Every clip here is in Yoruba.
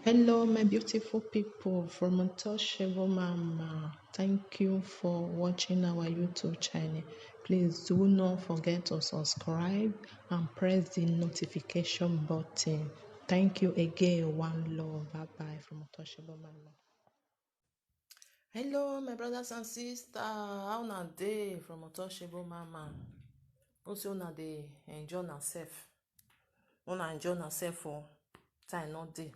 Hello, my beautiful people from Untouchable Mama. Thank you for watching our YouTube channel. Please do not forget to subscribe and press the notification button. Thank you again. One love. Bye bye from Untouchable Mama. Hello, my brothers and sisters. How na dey from Untouchable Mama? Also, una dey enjoy yourself. Una enjoy yourself for time not dey.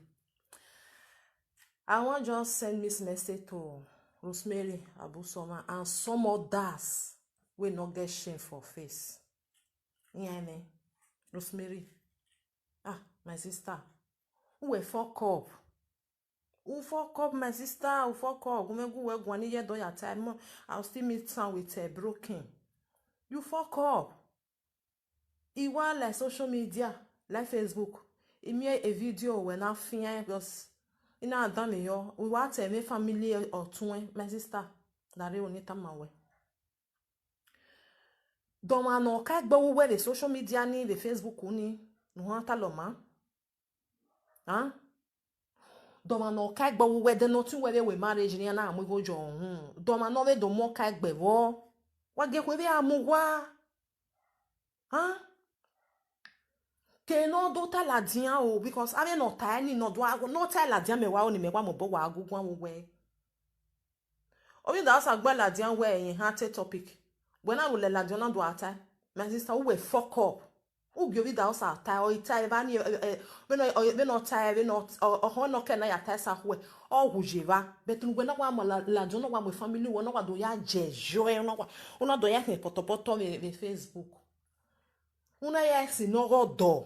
I wan just send this message to Rosemary Abusoma and some others wey no get shame for face. Hear me? Rosemary. My sister. Who will fuck up? Who fuck up, my sister? Who fuck up? I'll still meet some with broken. You fuck up. Iwa like social media, like Facebook. Imi a video when I fear because ina adame yo. We want to make family or two, my sister. That re onita mawe. Doma no kak ba we the social media ni the Facebook ni. No ta loma. Huh? Doma no kak ba we the no tu we marriage ni na amu go jo. Doma no we do mo kak be wo. Wa ge we amu wa. Huh? Ke no do ta la dian o because ave no ta ni no do no ta la dian me wa o ni me wa mo bo wa agugwan wo we. Obi da sa gba la dian we yin ha te topic. When I will la dian na do ata. My sister who we fuck up. Who give da sa ta o ita e ba ni we no ta we no o no ke na ya ta sa we. O hujeva. Bet nu na wa mo la dian no wa mo family wo no wa do ya jejo e no wa. Una do ya ke potopoto me Facebook. Una ya si no go do.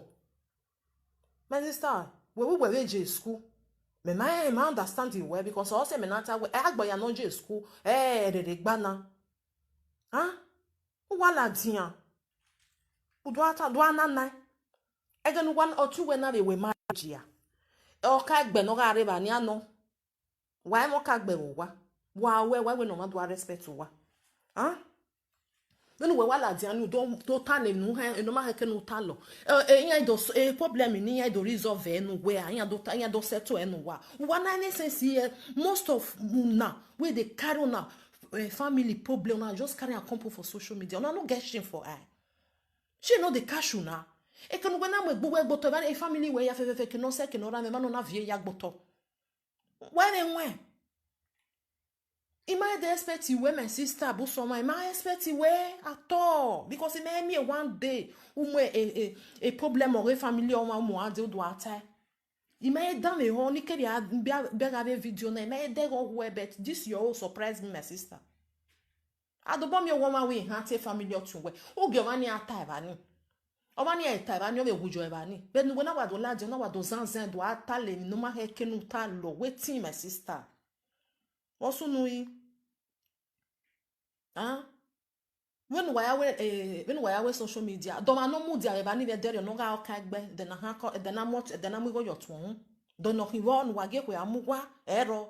My sister, we were in school. Me my understand it well because I say me not we agba ya no J school. De gbana. Huh? Wala dian. Udwata dwana na. Again 1 or 2 when we marriage ya. O ka gbe no ga reba ni ano. Why mo ka gbe wo wa? Wa we no ma do respect wa. Huh? When we wala dianu don't turn no ha no ma heke no talo problem ni ya do resolve no we anya do settle no wa na any sense here most of na we dey carry na family problem na just carry a couple for social media no get shame for eye she no dey cash una e kan we na mo gboto ba e family we ya fefe ke no se ke no ra me ma no na vie ya gboto when Ima dey expect you my sister Abusoma. Ima expect you at all because it may me one day a problem or a family or mo ade do ata. Ima dan me ho ni ke dia be video na ima dey go we bet this your surprise me my sister. Adobo me woman we hate family otu we. Obi o mani ata ba ni. O mani ata ba ni o be gujo ba ni. Be nu na wa do laje na wa do zanzan do ata le no ma he ke nu ta lo wetin my sister. Also nui when we are social media do ma no mu dia ba ni be dere no ga ka gbe de na ha ko de na mo go yo tun do no ki won wa ge ko amugwa ero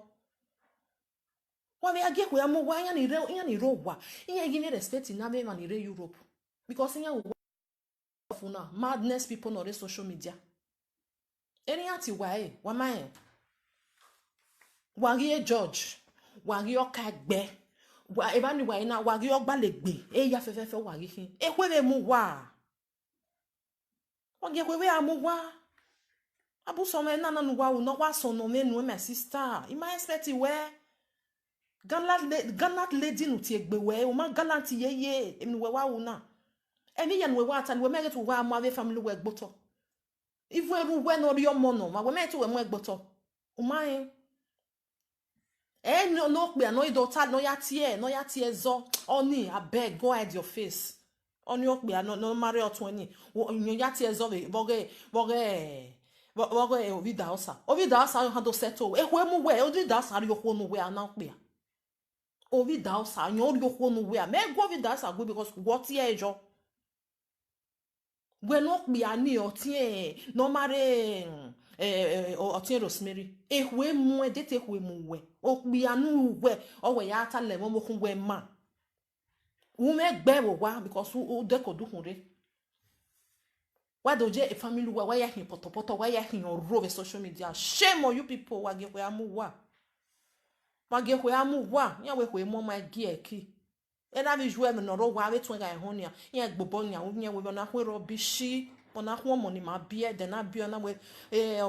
wa be age ko amugwa ya ni ro wa ya gi ni respect na me man ire Europe because ya wo funa madness people no re social media eni ati wa mai wa gi George wa gi o ka gbe wa eba ni wa ina wa gi ogba le gbe ya fefe wa gi hin kwere mu wa ge kwewe amu wa Abusoma na nu wa no wa so no me nu my sister I ma expect we galant lady nu ti egbe we o ma galant ye emi we wa una emi ye nu we wa ata we me get wa amu ave family we gboto ifu eru we no ri omo no ma we me ti we mu egboto o ma no pe no idota no ya tie zo oni abeg go hide your face oni o pe no marry otun ni yan ya tie zo boge ovi da osa ha do settle ehwe mu we ovi da osa ri okwo nu we ana pe ovi da osa yan ri okwo nu we me go ovi da osa go because what ye ejo we no pe ani otin no marry otin Rosemary ehwe mu edete ehwe mu we o pe anu we o we ya ata le mo kun we ma u me gbe wo wa because o de ko dukun re Why do je a family why ya hin poto why ya hin oro social media? Shame on you people wa ge amu wa. Wa ge amu wa. Ya we mo ma gi eki. E na bi jwe me no ro wa we tun ga ho nia. Ya gbobo nya wo nya we na ho ro bi shi. Ona ho mo ni ma bie de na bie na we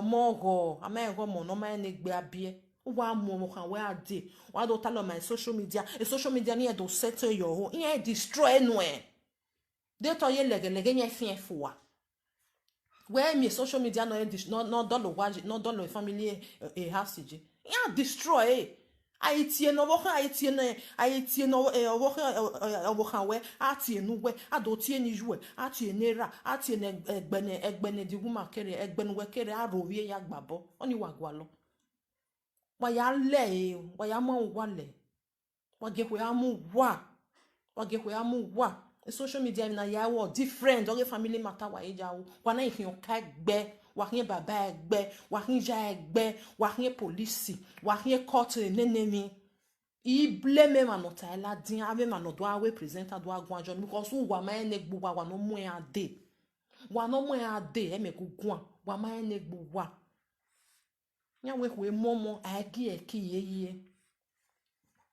mo go ama go mo no ma ne gbe abie. Wa mo kan we ade. Wa do tell on my social media. E social media ni e do settle your home. E destroy no e. De to ye lege nya fien fo. Where me social media no dollar waji no dollar family a house je ya destroy ai tie no wo kan ai tie no wo kan we atie no we ado tie ni juwe atie nera atie ne egbene di guma kere egbene we kere arowie ya gbabo oni wagwa lo wa ya le wa ya mo wa le wa ge ko ya mu wa social media na ya wo different oge family matter wa eja wo wa na ifin ka gbe wa hin baba egbe wa hin ja egbe wa hin police wa hin court nenemi I blame ma no ta la din ave ma no do awe presenter do agun ajo because wa ma ene gbu wa no mu e ade e me gugun wa ma ene gbu wa nya we momo agi e ki yeye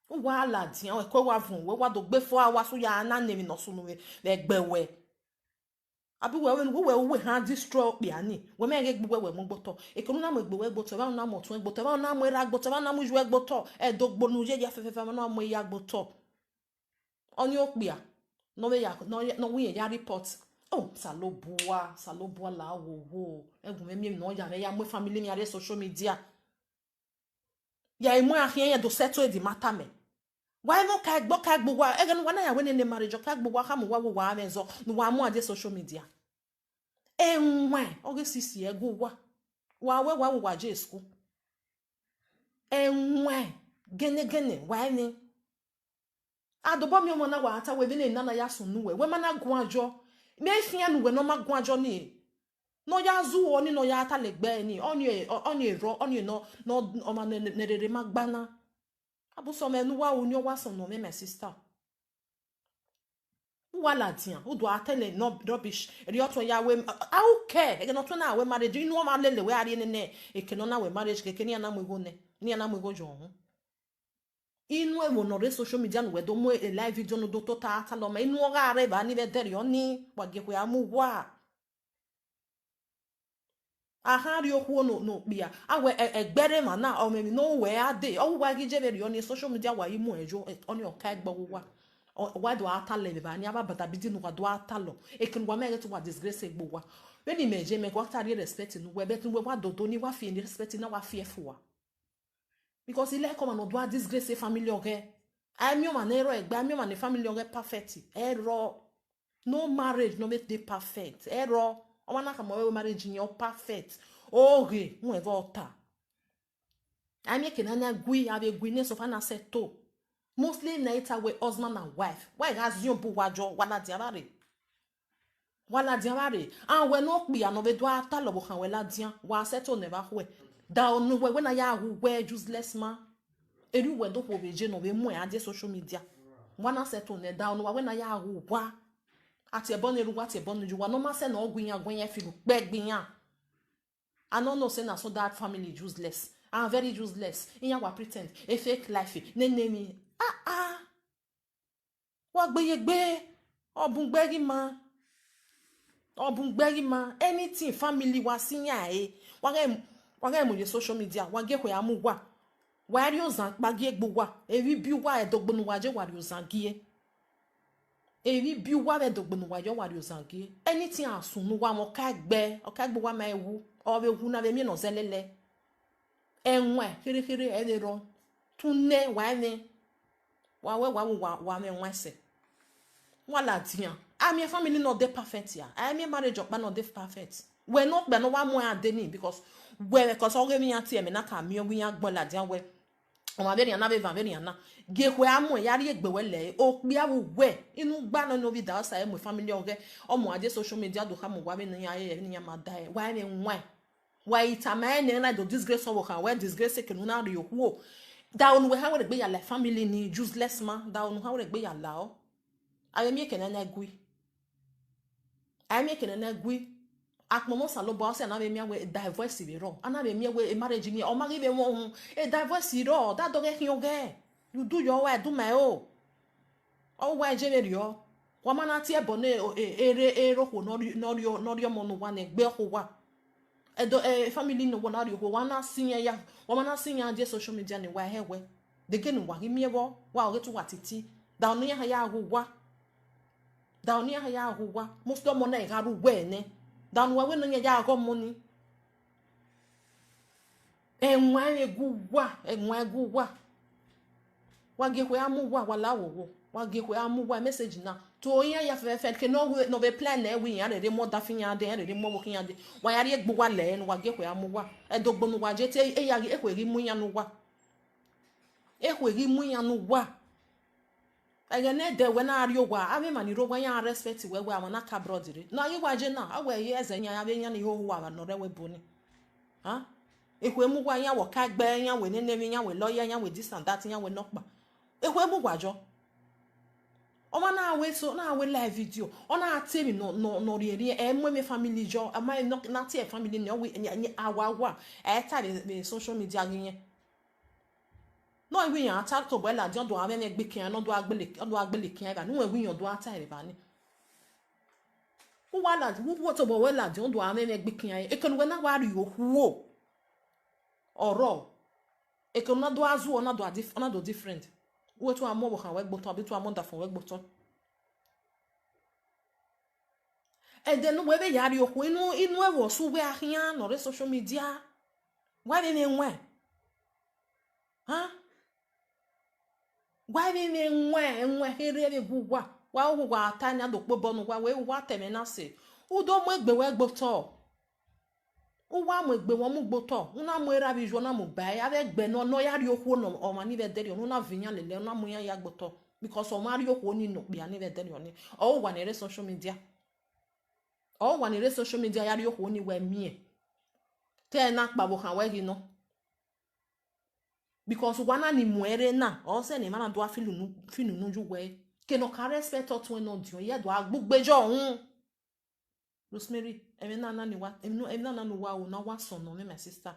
wa la din o ko wa fun we wa do gbe fo awa so ya na nemi no so no we gbewe abi we ha destroy pe ani we me ge gbe we mo gboto e ko na mo gbe we gboto ba na mo tun gboto ba na mo ra gboto ba na mo ju gboto e do gbonu je fefe na mo ya gboto oni o pe a no we ya no we ya report oh salobua la wo egun me no ya mo family mi are social media ya imo ahia ya do settle the matter me why no ka gbo wa e gan wana ya we ne marriage ka gbo wa ka mo wa amezo no wa mo ade social media enwa oge sisi ego wa je school enwa gene why ni adobo mi mo na wa ata we ne na ya sunu we mana gun ajo me fia nu we no ma gun ajo ni no ya zu oni no ya ata legbe ni oni ero oni no o ma ne rere magbana abuso me nu wa oni o wa son no me my sister wala dia o do atele no rubbish eri oto ya we okay e no to na we marriage inu o ma lele we ari ne e ke no na we marriage ke ni ana mo go ne ni ana mo go jo ho inu e wo no re social media no we do mo e live video no do to ta ata lo ma inu o ga are ba ni be dere oni wage ko ya mu wa ahari okwu no bia awe egbere ma na o me no we ade o wa gi je be ri oni social media wa imu ejo oni o ka egbo wa why do ata le ba ni aba bata bidi no wa do ata lo e kin wa me get wa disgrace egbo wa when ni meje me ko ta respect no we bet we wa do ni wa fi ni respect na wa fearful wa because ile come no do disgrace family oge I mi o ma na ero egba mi o ma na family oge perfect ero no marriage no make dey perfect ero o ma na ka mo we marriage ni o perfect oge mu e volta I mi ke na na gui ave gui ne so fa na seto mostly naita we husband and wife why has you bu wajo wala diabare and we no pe an we do ata lo bo kan we la dian wa settle never we da onu we na ya hu we useless man eri we do po beje no we mu ade social media wana settle ne da onu we na ya hu wa ati ebon eru wa ti ebon ju wa no ma se na ogun yan fi pe gbin yan I no know say na so that family useless and very useless in ya wa pretend a fake life ne wa gbeyegbe obun gberi ma anything family wa sinya wa ge mo ye social media wa ge ko ya mu wa ri ozan pagi egbo wa ewi bi wa edogbonu wa je wa ri ozan gie ewi bi wa edogbonu wa je wa ri ozan gie anything asunu wa mo ka gbe wa ma ewu o be hu na be mi no zelele enwe kere elero tunne wa ni wa me nwanse wala dian ami family no dey perfect ya ami marriage okpa no dey perfect we no gbe no wa mo ade ni because o ge mi ati e me na ka mi ogun yan gbon la dian we o ma be na ge ko amu ya ri egbe we le o pe awu we inu gba no bi da sa e mo family oge o mo ade social media do ka mo wa me ni aye ni ya ma da e wa me nwan wa itama ni na do disgrace o kan we disgrace ke no na ri oku da onu we ha we gbe ya la family ni useless man da onu ha we gbe ya la o aye mi ekene na gui akmomo salobo ose na be mi we divorce be ro ana be mi we marriage mi o ma be won e divorce ro that do get yoge you do your way do my o wa je be rio wa mana ti ebo na ero ko no mo no wa na gbe ko wa edo family no wa na rio wa na sinya ya wa mana sinya je social media ni wa hewe de ge no wa mi ebo wa o getu wa titi da no ya ya agwa da no ya agwa most do mo na ga ru we ne dan wa we no nya ya go money enwa egwa wa ge ko amu wa wala wo wa ge ko amu wa message na to yan ya fe ke no be plan na we yan de mo da fin yan de mo wo kin yan de wa ya ri egbo wa le no wa ge ko amu wa edogbo no wa je te e ya e ko ri mu yan no wa e ko ri mu yan no wa aga na de we na ari ogwa ave mani ro wa yan respect we we amana ka brother na yi wa je na awe ye eze yan ya be yan ni ho wa no re we boni ha ekwe mu wa yan wo ka gbe yan we ne ne yan we lawyer yan we this and that yan we nokpa ekwe mu gwajo o ma na we so na we live video o na atemi no ri enwe me family jo am I not tie family no we awa e ta be social media yin no we yan attack to boy la jon do ave me gbe kian no do agbele kian ba no we yan do ata e ba ni wo wala wo to boy la jon do ave me gbe kian e kan we na wa ri ohuo oro e kan na do azu ona do different wo to amo wo kan we gboto abi to amo da fun we gboto e de no we be yari oku inu e wo su we ahian no re social media wa be ne nwe ha wa be ne nwe here be gugwa wa gugwa atanya do pobo no wa we wa teme na se udo mo egbe we gboto uwa mo egbe won mu gboto una mo era bi jo na mo bai ave gbe no yari oku no o ma ni be deri no na vinya lele na mo ya gboto because o ma ri oku ni no bi ani be deri oni o wa na social media yari oku ni we mi te na pa bo kan we gi no because wana ni muere na o se ni mana do afilu nu ju we ke no ka respect to no dio ye do agbugbejo hun Rosemary emina na ni wa emina na no wa o na wa son no me my sister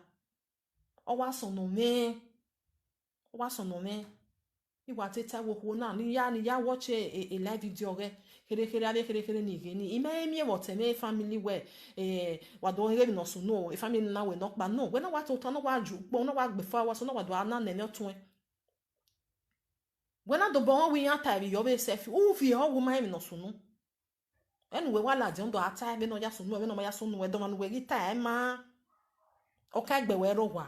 o wa son no me iwa teta wo ho na ni ya watch a live video re kere ni geni ime mi wo teme family we wa do re no so no e family na we no pa no we na wa to no wa ju po no wa gbe fa wa so no wa do ana na me otun we na do bon we yan ta bi yo be self u fi ho wo ma mi no so no anyway wala je ndo ata be no ya so no we no ma ya so no we do ma no we gita e ma o ka gbe we ro wa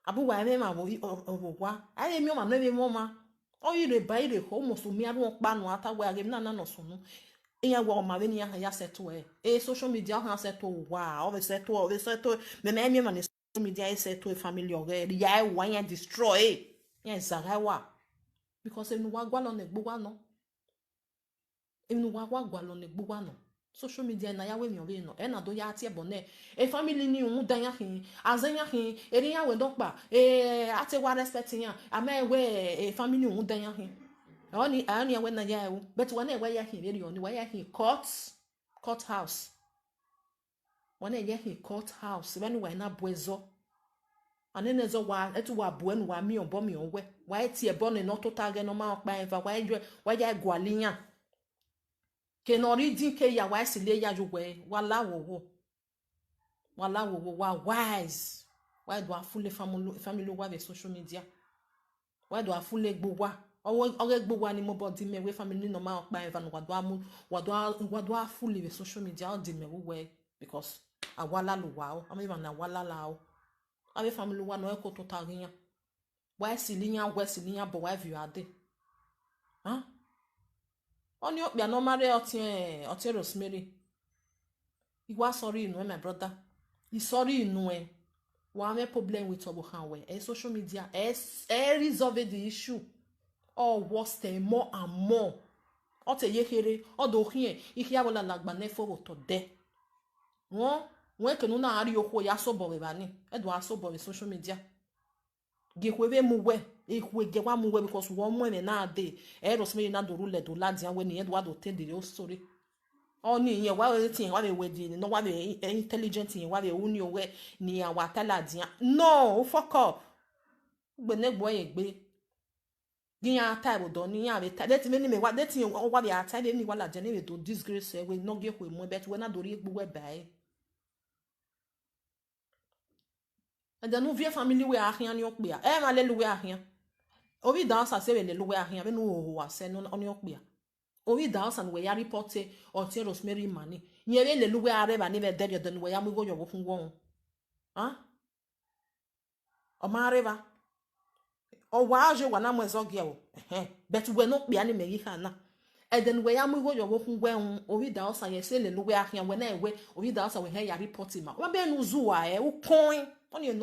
abu wa me ma wo wa aye mi o ma no be mo ma o ire ba ire ho mo so mi aru pa no ata we age na no so no eyan wa o ma be ni ya settle social media ha settle wa o be settle me mi ma ni social media settle family o ge ya wa yan destroy yan zara wa because enu wa gwa lo na gbo wa no enu wa gwa lo na gbo wa no social media na ya we mi o be no e na do ya ati e bone e family ni un dan ya hin azan ya hin eri ya we don pa ati wa respect yan ama we family un dan ya hin oni ya we na ya e but one e we ya hin eri oni wa ya hin court house one e ya hin court house when we na boezo anene zo wa etu wa bo enu wa mi on we wa eti e bone no total ge no ma pa eva wa ya gwaliyan ke no ri din ke ya wa sile ya ju we wala wo wa wise why do afule family wa be social media why do afule gbo wa owo gbo wa ni mo body me we family no ma pa eva no wa do afule be social media on di me we because awala lo wa o am even na wala la o ave family wa no e ko total yan wa sile yan bo wa view ade ha oni okpia no mare otin Rosemary igwa sorry inu my brother he sorry inu wa me problem with obo han we social media resolve the issue or worse more and more o te yekere o do hie ihe ya wala lagba ne fo to de won ke no na ari okwo ya so bo we ba ni do aso bo we social media gekwe mu we ekwe gewa mu we because won mo me na ade Rosemary na do rule do ladian we ni do do tell the story oni yen wa we tin wa we wedi no wa we intelligent yen wa we uni owe ni awatala dia no fuck up gbe negbo yen gbe giyan type do ni yan be that me ni me wa that yen wa be ata ni wa la je ni we do disgrace we no ge ko mo bet we na do ri egbo we bai and then no vie family we ahian ni okpia e ma le lu we ahian obi dance se we le lu we ahian be no ho wa se no oni okpia obi dance and we ya report o ti Rosemary mani yen be le lu we are ba ni be there then we ya mu go yo fun won o ma reba o wa je wa na mo ezo ge o but we no kpia ni me yi ha na and then we ya mu go yo fun gwen obi dance yen se le lu we ahian we na ewe obi dance we he ya report ma wa be no zu wa u coin oni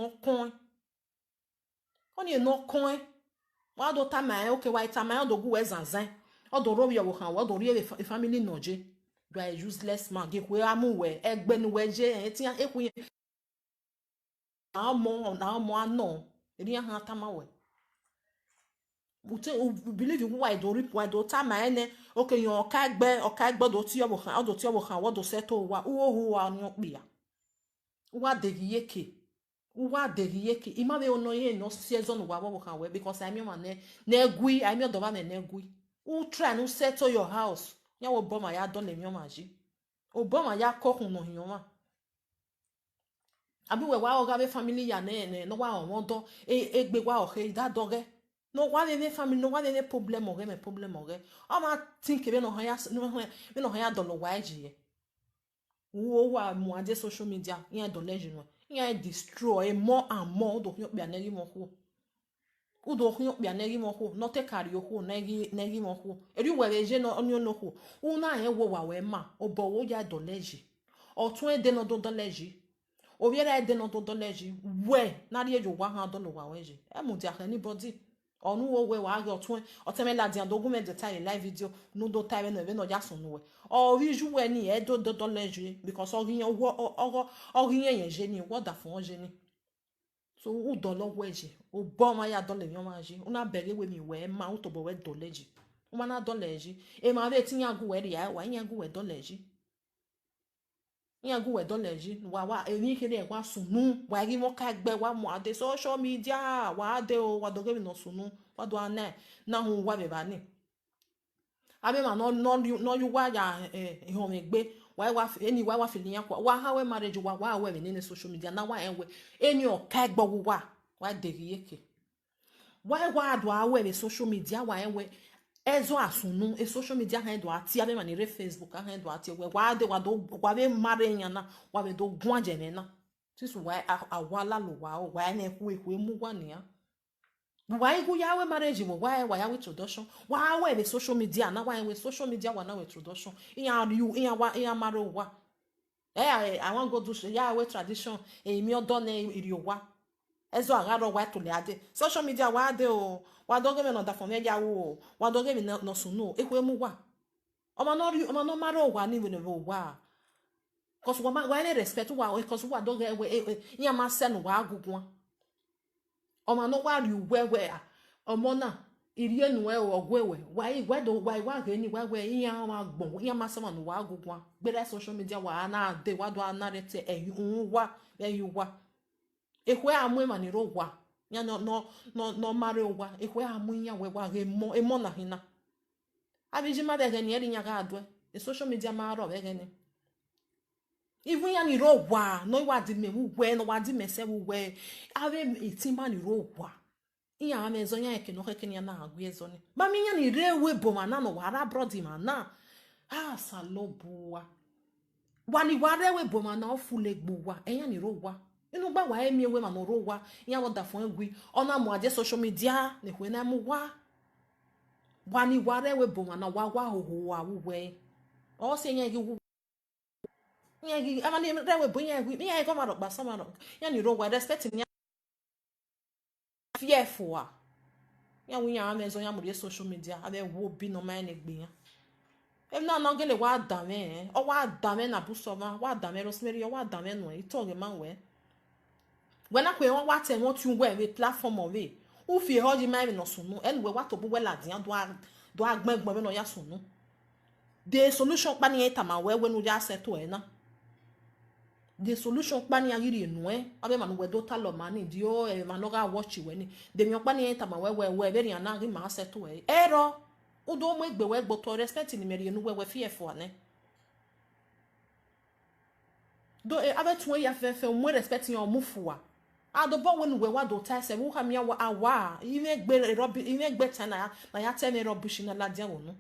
no coin wa do ta mai okay wa ta mai do gu we zanzan o do ro yo kan wa do ri family noje do a useless man ge we amu we egbe ni we je en ti eku yen na mo ano eri han ta ma we but believe you why do ta mai ne okay yo ka egbe do ti yo kan wa do settle wa uwo wa ni opia wa de yeke uwa deriyeke imabe ono ye no season wa wo kan we because I mean man na egui I mean do ba na egui u try no settle your house nya wo bo ma ya don le mi o ma ji o bo ma ya kokun no hiyan ma abi we wa o ga be family ya no wa won do egbe wa o he da doge no wa le family no wa le problem o o ma think be no han ya do lo wa ji wo wa mo ade social media yan do legend yan destroy more and more do hyo bia negi mo ho udo hyo bia negi mo ho no te carry ho negi mo ho eri we je no onyo no ho una ye wo wa we ma obo wo ya do legend otun ede no do legend o biere ede no do legend we na ri ejo wa han do lo wa we je e mu dia anybody onu wo we wa ga otun otemela dia document detail live video no do time no be no ja sun we o ri ju we ni e do legend because o ri yen je ni wo da fun je ni so u do lo we je o bo ma ya do le mi o ma je una bere we mi we ma u to bo we do legend o ma na do legend e ma be tin ya gu we ri ya wa yan gu we do legend yan gu we do legend wa e ni kere wa sunu wa ri mo ka gbe wa mo ade social media wa ade o wa do ge mi no sunu wa do ana na hu wa be ba ni abi ma no you wa ya ehun mi gbe wa feel yan kwa wa ha we marriage wa we ni social media na wa enwe eni o ka gbo wa deri yeke wa do awe social media wa enwe ezo asunu social media ha do ati abi ma ni Facebook ha do ati we wa de wa be mare yan na wa be do gun ajene na tisu wa awala lo wa na eku emu wa ni ya why go ya we marriage mo why ya we introduction why we social media na why we social media wa na we introduction in maro wa I want go do ya we tradition mi odo na iri wa ezo agaro wa to le ade social media wa ade o wa do ge me no da fon ya wo wa do ge me no sunu eku emu wa o ma no maro wa ni we no wa cause wa na respect wa cause wa do ge we in ma se no wa agugun ọmọ no wa ri wewe ọmọ na iri enu e ogwewe wa igwedo wa ge ni wewe iya ma gbon iya ma sama no wa agugun gbere social media wa na de wa do anarete ehun wa ehwe amu ma ni ro wa ya no mare wa ehwe amu ya we wa ge mo na hina abiji ma de ge ni eri nya ga ado social media ma ro be ge ni even ya ni ro wa no wa di me we no wa di me se we ave itima ni ro wa iya amezo ya eke no heke ni na agu ezo ni ba mi ya ni rewe bo mana no wara brodi mana salobuwa wani warewe bo mana ofule gbuwa eya ni ro wa inu gba wa emi ewe mana ro wa ya wo da fun egui ona mo ade social media ne hwe na mu wa wani warewe bo mana wa hoho wa we o se yen gi yagi amani rewe bo yagi mi go maro ba samaro ya ni ro wa respect ni fearful ya wi ya amezo ya muri social media abe wo bi no man egbe ya em na gele wa dame o wa dame na busoma wa dame Rosemary wa dame no ito ge man we when akwe wa te won tun we platform of we u fi hoji mai no sunu anyway wa to bu we ladian do agbegbo me no ya sunu the solution pani eta ma we no ya settle e na the solution pani agiri enu abe manu we do talo mani dio e manoga watch we ni de mi pani eta ma we be ri ana ri ma settle e ero udo mo egbe we gbo to respect ni meri enu we fearful ane do abe tun ya fe mo respect yan mo fuwa adobo when we wa do ta se wo ha mi awa even gbe tana na ya tell me rubbish na la dia wo no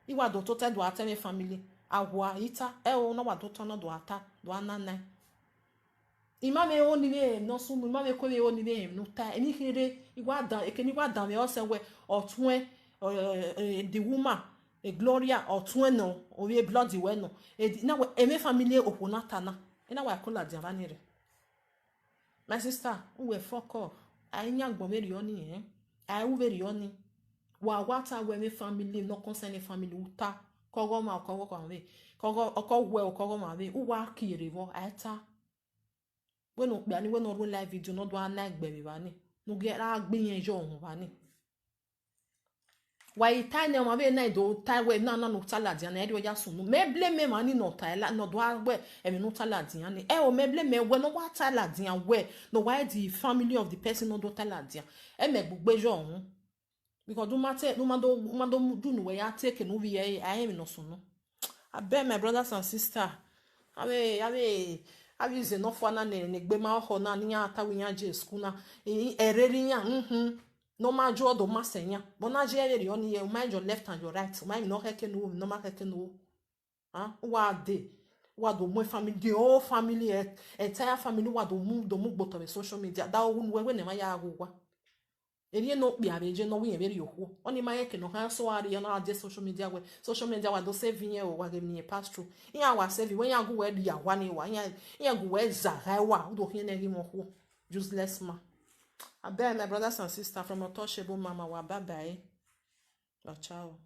iwa do to tell do ata me family awa ita e o no wa do to no do ata do anana imame o ni be no sun imame ko be o ni be no ta emi kire iwa dan ekeni wa dan me o se we otun the woman a Gloria otun no o we blood we no na we eme family opunata na ina wa kola dia vanire. My sister, we fuck off. I nya gbon very oni I u very oni. Wa wata we me family no concern family uta. Kogo ma kogo kwa we. Kogo we kogo ma we. U wa kire vo eta. We no gbe ani we no live video no do ana gbe mi ba ni. No get ra gbe yen jo ohun ba ni. Wa ita ne ma be na do ta we na no tala dia na e do ya sunu. Me blame me mani no ta la no do we e me no tala dia ni. E o me blame me we no wa tala dia we no why the family of the person no do tala dia. E me gbugbe jo ohun. Because do do no we ya take no we I am no sunu. I beg my brothers and sisters. Ave is enough one ne gbe ma ho na ni ata we nya je school na ereri nya no ma jo do ma senya bona je eri oni ye mind your left and your right mind no heke no no ma heke no wa do mo family the whole family entire family wa do mu gboto be social media da ogun we ne ma ya agugwa eri no kpi abeje no we eri yoku oni ma heke no ha so ari na ade social media wa do save yen o wa ge ni pass through ya wa save when ya go we di awa ni wa ya go we za ha wa do hin na ri mo ho useless man. I beg my brothers and sisters from Untouchable Mama. Bye bye. Ciao.